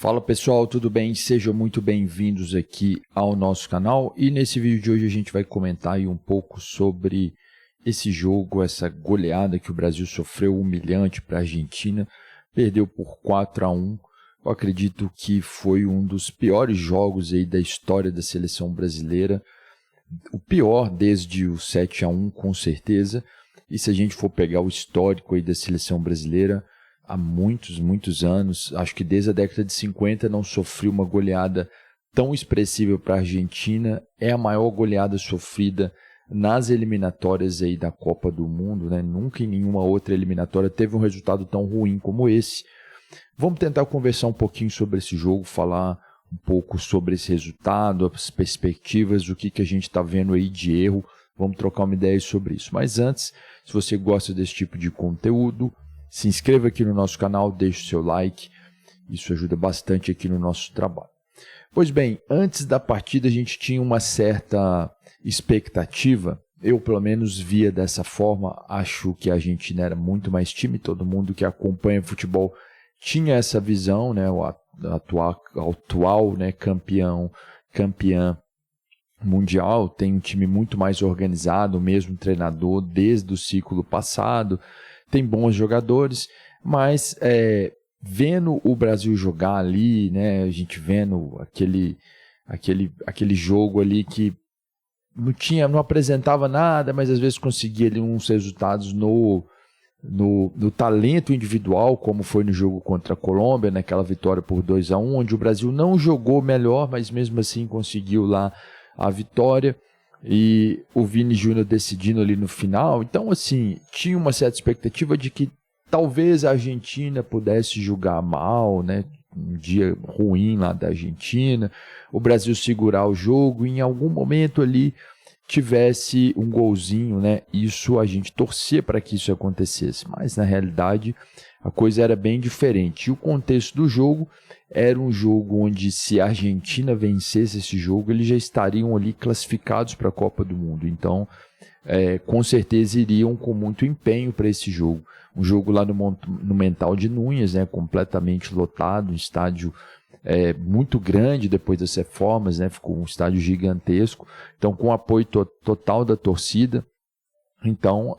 Fala pessoal, tudo bem? Sejam muito bem-vindos aqui ao nosso canal e nesse vídeo de hoje a gente vai comentar aí um pouco sobre esse jogo, essa goleada que o Brasil sofreu humilhante para a Argentina, perdeu por 4-1. Eu acredito que foi um dos piores jogos aí da história da seleção brasileira, o pior desde o 7-1 com certeza, e se a gente for pegar o histórico aí da seleção brasileira, há muitos anos, acho que desde a década de 50 não sofreu uma goleada tão expressiva para a Argentina. É a maior goleada sofrida nas eliminatórias aí da Copa do Mundo, né? Nunca em nenhuma outra eliminatória teve um resultado tão ruim como esse. Vamos tentar conversar um pouquinho sobre esse jogo, falar um pouco sobre esse resultado, as perspectivas, o que a gente está vendo aí de erro. Vamos trocar uma ideia sobre isso. Mas antes, se você gosta desse tipo de conteúdo, se inscreva aqui no nosso canal, deixe o seu like, isso ajuda bastante aqui no nosso trabalho. Pois bem, antes da partida a gente tinha uma certa expectativa, eu pelo menos via dessa forma, acho que a Argentina era muito mais time, todo mundo que acompanha futebol tinha essa visão, né, o atual né, campeã mundial, tem um time muito mais organizado, o mesmo treinador desde o ciclo passado, tem bons jogadores, mas vendo o Brasil jogar ali, né, a gente vendo aquele jogo ali que não apresentava nada, mas às vezes conseguia ali uns resultados no talento individual, como foi no jogo contra a Colômbia, naquela vitória por 2-1, onde o Brasil não jogou melhor, mas mesmo assim conseguiu lá a vitória. E o Vini Júnior decidindo ali no final. Então, assim, tinha uma certa expectativa de que talvez a Argentina pudesse jogar mal, né? Um dia ruim lá da Argentina, o Brasil segurar o jogo e em algum momento ali tivesse um golzinho, né? Isso a gente torcia para que isso acontecesse, mas na realidade a coisa era bem diferente. E o contexto do jogo era um jogo onde, se a Argentina vencesse esse jogo, eles já estariam ali classificados para a Copa do Mundo. Então, com certeza iriam com muito empenho para esse jogo. Um jogo lá no Monumental de Núñez, né, completamente lotado, um estádio muito grande depois das reformas, né, ficou um estádio gigantesco. Então, com apoio total da torcida. Então,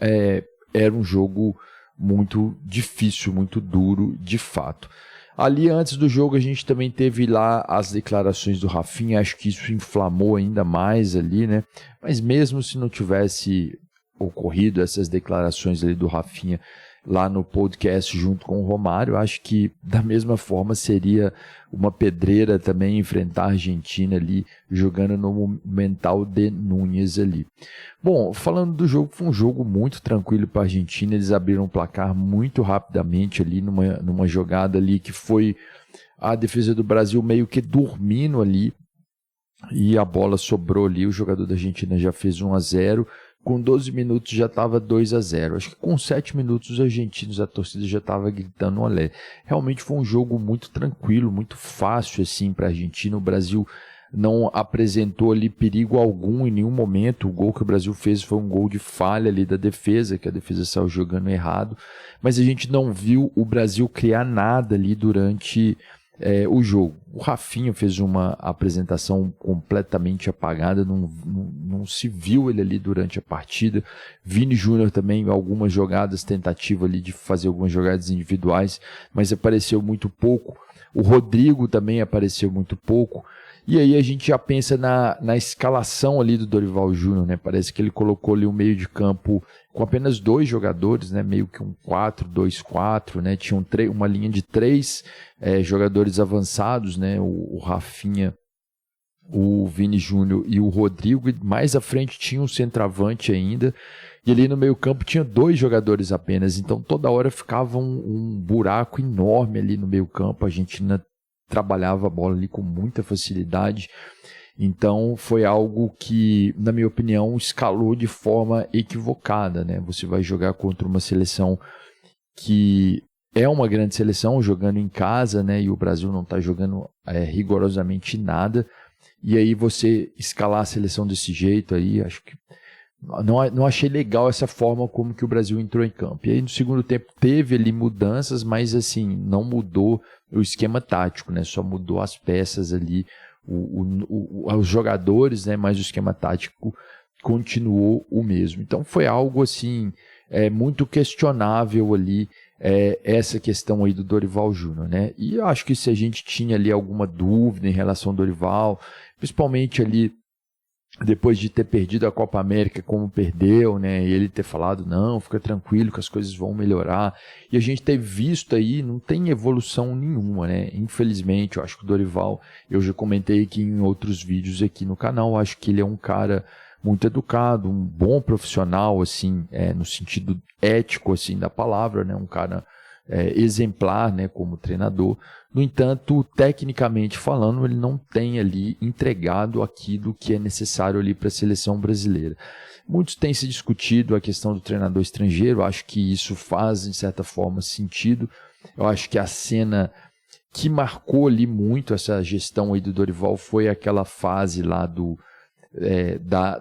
era um jogo muito difícil, muito duro, de fato. Ali, antes do jogo, a gente também teve lá as declarações do Rafinha, acho que isso inflamou ainda mais ali, né? Mas mesmo se não tivesse ocorrido essas declarações ali do Rafinha lá no podcast junto com o Romário, acho que da mesma forma seria uma pedreira também enfrentar a Argentina ali, jogando no Monumental de Núñez ali. Bom, falando do jogo, foi um jogo muito tranquilo para a Argentina, eles abriram o placar muito rapidamente ali, numa jogada ali que foi a defesa do Brasil meio que dormindo ali, e a bola sobrou ali, o jogador da Argentina já fez 1-0, com 12 minutos já estava 2-0. Acho que com 7 minutos os argentinos, a torcida já estava gritando olé. Realmente foi um jogo muito tranquilo, muito fácil assim para a Argentina. O Brasil não apresentou ali perigo algum em nenhum momento. O gol que o Brasil fez foi um gol de falha ali da defesa, que a defesa saiu jogando errado. Mas a gente não viu o Brasil criar nada ali durante o jogo. O Rafinha fez uma apresentação completamente apagada, não se viu ele ali durante a partida. Vini Júnior também, algumas jogadas, tentativa ali de fazer algumas jogadas individuais, mas apareceu muito pouco. O Rodrigo também apareceu muito pouco. E aí a gente já pensa na escalação ali do Dorival Júnior, né? Parece que ele colocou ali um meio de campo com apenas 2 jogadores, né? Meio que um 4-2-4, né? Tinha uma linha de 3 jogadores avançados, né? O Rafinha, o Vini Júnior e o Rodrigo. E mais à frente tinha um centroavante ainda. E ali no meio campo tinha 2 jogadores apenas. Então toda hora ficava um buraco enorme ali no meio campo. A Argentina trabalhava a bola ali com muita facilidade. Então foi algo que, na minha opinião, escalou de forma equivocada, né? Você vai jogar contra uma seleção que é uma grande seleção, jogando em casa, né? E o Brasil não está jogando rigorosamente nada. E aí você escalar a seleção desse jeito aí, acho que não achei legal essa forma como que o Brasil entrou em campo. E aí no segundo tempo teve ali mudanças, mas assim, não mudou o esquema tático, né? Só mudou as peças ali, os jogadores, né? Mas o esquema tático continuou o mesmo. Então foi algo assim, muito questionável ali, essa questão aí do Dorival Júnior, né? E eu acho que se a gente tinha ali alguma dúvida em relação ao Dorival, principalmente ali depois de ter perdido a Copa América como perdeu, né, e ele ter falado, não, fica tranquilo que as coisas vão melhorar, e a gente ter visto aí, não tem evolução nenhuma, né, infelizmente. Eu acho que o Dorival, eu já comentei aqui em outros vídeos aqui no canal, eu acho que ele é um cara muito educado, um bom profissional, assim, no sentido ético, assim, da palavra, né, um cara exemplar, né, como treinador. No entanto, tecnicamente falando, ele não tem ali entregado aquilo que é necessário ali para a seleção brasileira. Muitos têm se discutido a questão do treinador estrangeiro, acho que isso faz, de certa forma, sentido. Eu acho que a cena que marcou ali muito essa gestão aí do Dorival foi aquela fase lá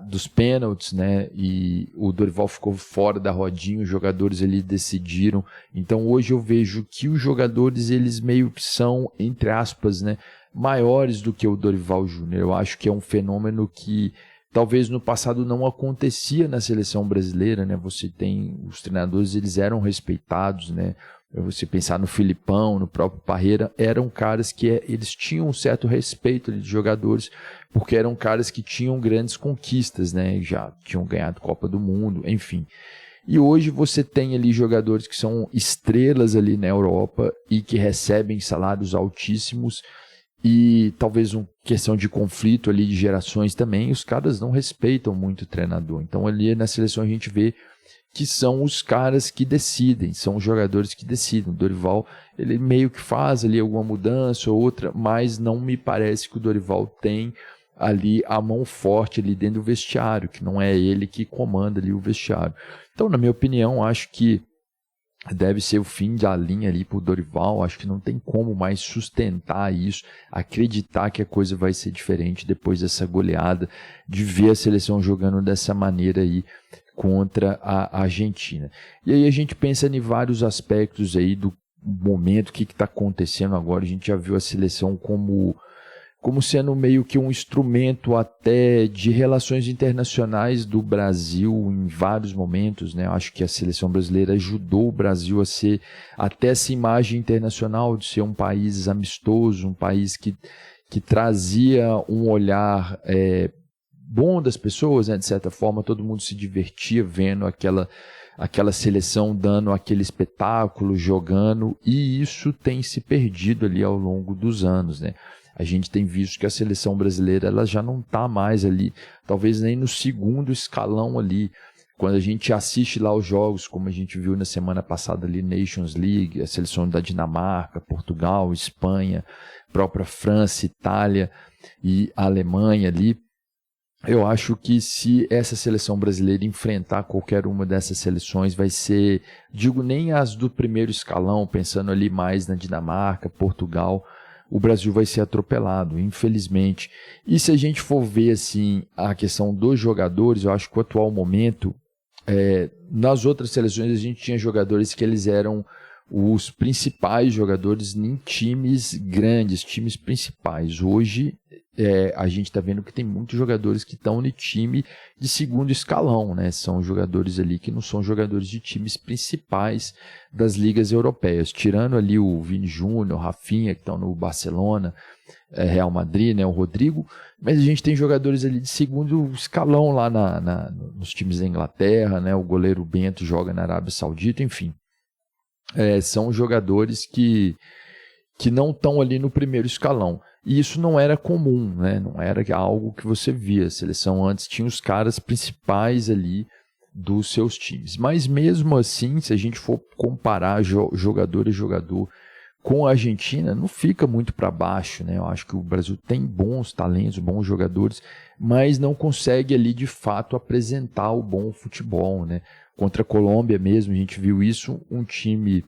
dos pênaltis, né? E o Dorival ficou fora da rodinha, os jogadores ali decidiram. Então hoje eu vejo que os jogadores, eles meio que são, entre aspas, né, maiores do que o Dorival Júnior. Eu acho que é um fenômeno que talvez no passado não acontecia na seleção brasileira, né? Você tem os treinadores, eles eram respeitados, né? Você pensar no Filipão, no próprio Parreira, eram caras que eles tinham um certo respeito de jogadores, porque eram caras que tinham grandes conquistas, né? Já tinham ganhado Copa do Mundo, enfim. E hoje você tem ali jogadores que são estrelas ali na Europa e que recebem salários altíssimos, e talvez uma questão de conflito ali de gerações também, os caras não respeitam muito o treinador. Então ali na seleção a gente vê que são os caras que decidem, são os jogadores que decidem. O Dorival, ele meio que faz ali alguma mudança ou outra, mas não me parece que o Dorival tem ali a mão forte ali dentro do vestiário, que não é ele que comanda ali o vestiário. Então, na minha opinião, acho que deve ser o fim da linha ali para o Dorival. Acho que não tem como mais sustentar isso, acreditar que a coisa vai ser diferente depois dessa goleada, de ver a seleção jogando dessa maneira aí contra a Argentina. E aí a gente pensa em vários aspectos aí do momento, o que está acontecendo agora. A gente já viu a seleção como sendo meio que um instrumento até de relações internacionais do Brasil em vários momentos, né? Acho que a seleção brasileira ajudou o Brasil a ser até essa imagem internacional de ser um país amistoso, um país que trazia um olhar bom das pessoas, né? De certa forma, todo mundo se divertia vendo aquela seleção dando aquele espetáculo, jogando, e isso tem se perdido ali ao longo dos anos, né? A gente tem visto que a seleção brasileira ela já não está mais ali, talvez nem no segundo escalão ali. Quando a gente assiste lá os jogos, como a gente viu na semana passada ali, Nations League, a seleção da Dinamarca, Portugal, Espanha, própria França, Itália e Alemanha ali, eu acho que se essa seleção brasileira enfrentar qualquer uma dessas seleções, vai ser, digo nem as do primeiro escalão, pensando ali mais na Dinamarca, Portugal, o Brasil vai ser atropelado, infelizmente. E se a gente for ver assim a questão dos jogadores, eu acho que o atual momento, nas outras seleções a gente tinha jogadores que eles eram os principais jogadores em times grandes, times principais. Hoje a gente está vendo que tem muitos jogadores que estão no time de segundo escalão, né? São jogadores ali que não são jogadores de times principais das ligas europeias, tirando ali o Vini Júnior, o Rafinha, que estão no Barcelona, Real Madrid, né? O Rodrigo, mas a gente tem jogadores ali de segundo escalão lá nos times da Inglaterra, né? O goleiro Bento joga na Arábia Saudita, enfim. São jogadores que não estão ali no primeiro escalão. E isso não era comum, né? Não era algo que você via. A seleção antes tinha os caras principais ali dos seus times. Mas mesmo assim, se a gente for comparar jogador a jogador com a Argentina, não fica muito para baixo, né? Eu acho que o Brasil tem bons talentos, bons jogadores, mas não consegue ali de fato apresentar o bom futebol, né? Contra a Colômbia mesmo, a gente viu isso, um time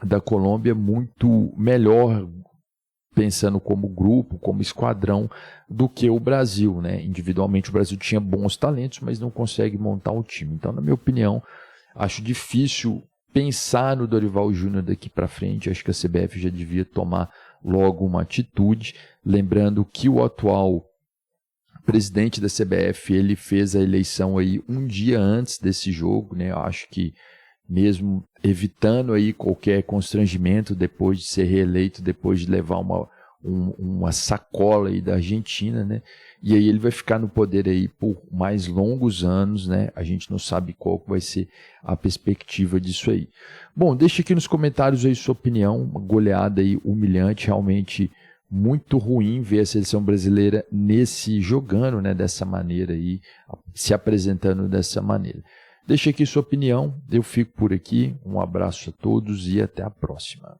da Colômbia muito melhor pensando como grupo, como esquadrão, do que o Brasil, né? Individualmente o Brasil tinha bons talentos, mas não consegue montar um time. Então, na minha opinião, acho difícil pensar no Dorival Júnior daqui para frente. Acho que a CBF já devia tomar logo uma atitude, lembrando que o atual presidente da CBF, ele fez a eleição aí um dia antes desse jogo, né? Eu acho que mesmo evitando aí qualquer constrangimento depois de ser reeleito, depois de levar uma sacola aí da Argentina, né? E aí ele vai ficar no poder aí por mais longos anos, né? A gente não sabe qual vai ser a perspectiva disso aí. Bom, deixa aqui nos comentários aí sua opinião, uma goleada aí humilhante, realmente muito ruim ver a seleção brasileira jogando, né, dessa maneira aí, se apresentando dessa maneira. Deixa aqui sua opinião, eu fico por aqui, um abraço a todos e até a próxima.